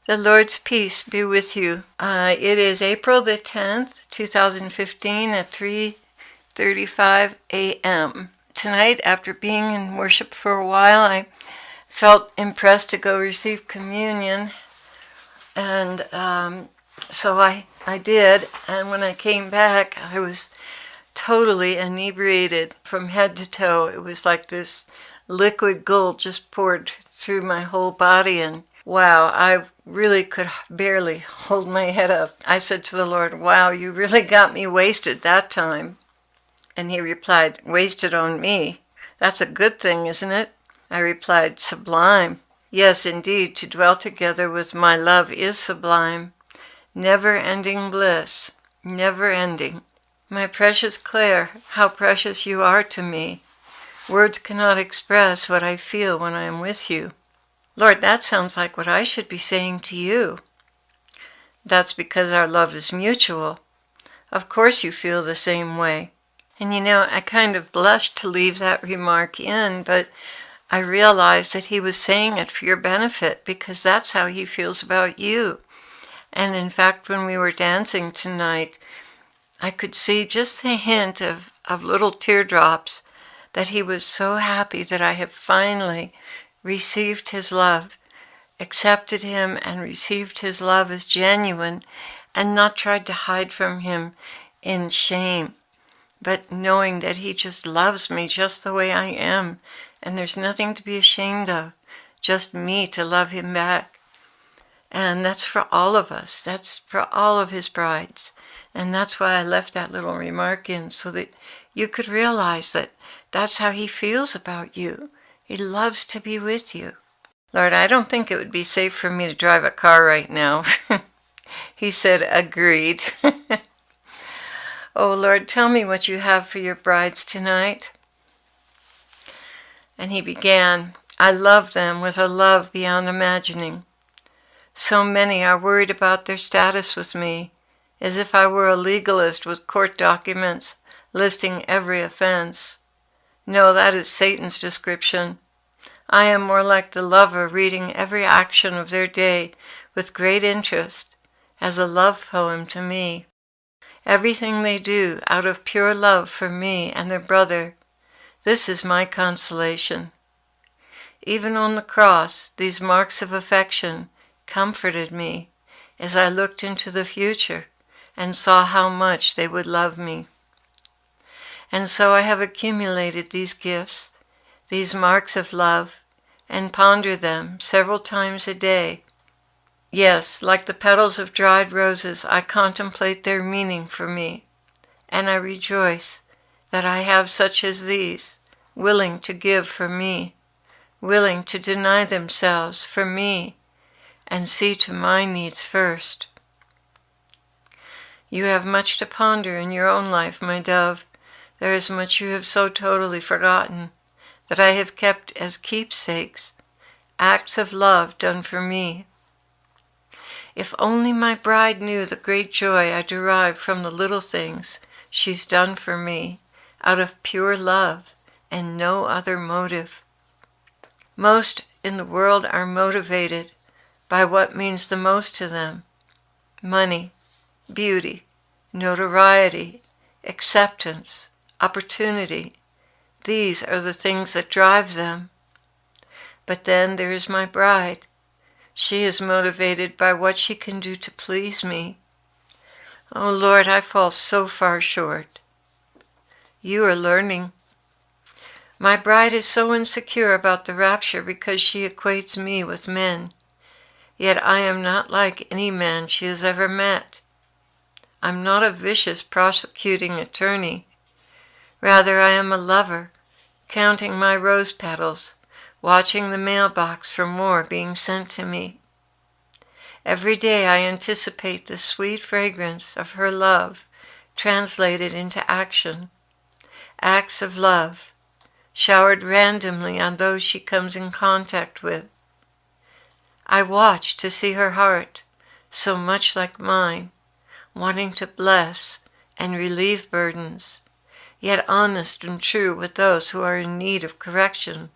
The Lord's peace be with you. It is April the 10th, 2015 at 3:35 a.m. Tonight, after being in worship for a while, I felt impressed to go receive communion. And so I did. And when I came back, I was totally inebriated from head to toe. It was like this liquid gold just poured through my whole body, and wow, I really could barely hold my head up. I said to the Lord, wow, you really got me wasted that time. And he replied, wasted on me? That's a good thing, isn't it? I replied, sublime. Yes, indeed, to dwell together with my love is sublime. Never-ending bliss, never-ending. My precious Clare, how precious you are to me. Words cannot express what I feel when I am with you. Lord, that sounds like what I should be saying to you. That's because our love is mutual. Of course you feel the same way. And I kind of blushed to leave that remark in, but I realized that he was saying it for your benefit because that's how he feels about you. And in fact, when we were dancing tonight, I could see just a hint of little teardrops that he was so happy that I have finally received his love, accepted him and received his love as genuine and not tried to hide from him in shame, but knowing that he just loves me just the way I am and there's nothing to be ashamed of, just me to love him back. And that's for all of us. That's for all of his brides. And that's why I left that little remark in, so that you could realize that that's how he feels about you. He loves to be with you. Lord, I don't think it would be safe for me to drive a car right now. He said, agreed. Oh, Lord, tell me what you have for your brides tonight. And he began, I love them with a love beyond imagining. So many are worried about their status with me, as if I were a legalist with court documents listing every offense. No, that is Satan's description. I am more like the lover reading every action of their day with great interest, as a love poem to me. Everything they do out of pure love for me and their brother. This is my consolation. Even on the cross, these marks of affection comforted me as I looked into the future and saw how much they would love me. And so I have accumulated these gifts, these marks of love, and ponder them several times a day. Yes, like the petals of dried roses, I contemplate their meaning for me, and I rejoice that I have such as these, willing to give for me, willing to deny themselves for me, and see to my needs first. You have much to ponder in your own life, my dove. There is much you have so totally forgotten that I have kept as keepsakes, acts of love done for me. If only my bride knew the great joy I derive from the little things she's done for me, out of pure love and no other motive. Most in the world are motivated by what means the most to them: money, beauty, notoriety, acceptance, opportunity. These are the things that drive them. But then there is my bride. She is motivated by what she can do to please me. Oh Lord, I fall so far short. You are learning. My bride is so insecure about the rapture because she equates me with men. Yet I am not like any man she has ever met. I'm not a vicious prosecuting attorney. Rather, I am a lover, counting my rose petals, watching the mailbox for more being sent to me. Every day I anticipate the sweet fragrance of her love translated into action, acts of love, showered randomly on those she comes in contact with. I watch to see her heart, so much like mine, wanting to bless and relieve burdens, yet honest and true with those who are in need of correction.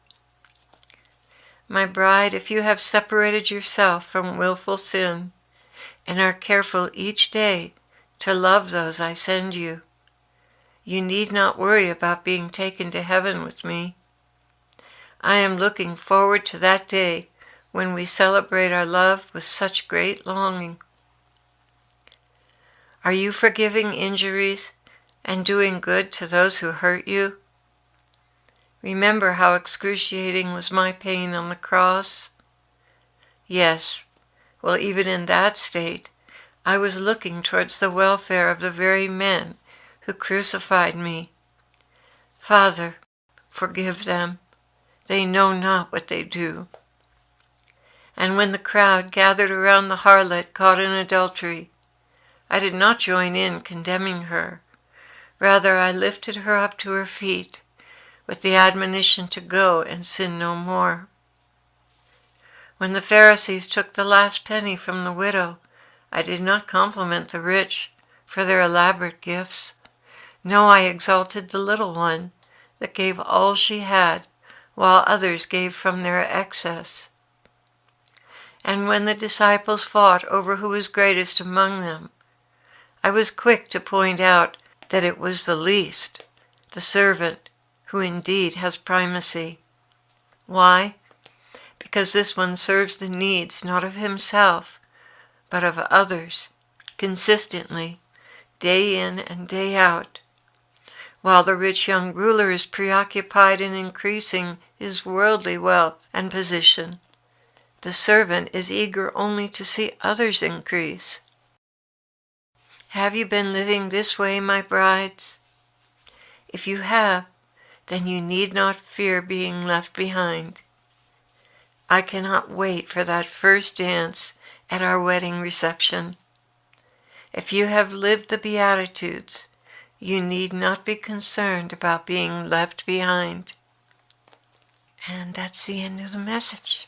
My bride, if you have separated yourself from willful sin and are careful each day to love those I send you, you need not worry about being taken to heaven with me. I am looking forward to that day when we celebrate our love with such great longing. Are you forgiving injuries and doing good to those who hurt you? Remember how excruciating was my pain on the cross? Yes, well, even in that state, I was looking towards the welfare of the very men who crucified me. Father, forgive them. They know not what they do. And when the crowd gathered around the harlot caught in adultery, I did not join in condemning her. Rather, I lifted her up to her feet with the admonition to go and sin no more. When the Pharisees took the last penny from the widow, I did not compliment the rich for their elaborate gifts. No, I exalted the little one that gave all she had, while others gave from their excess. And when the disciples fought over who was greatest among them, I was quick to point out that it was the least, the servant, who indeed has primacy. Why? Because this one serves the needs not of himself, but of others, consistently, day in and day out, while the rich young ruler is preoccupied in increasing his worldly wealth and position. The servant is eager only to see others increase. Have you been living this way, my brides? If you have, then you need not fear being left behind. I cannot wait for that first dance at our wedding reception. If you have lived the Beatitudes, you need not be concerned about being left behind. And that's the end of the message.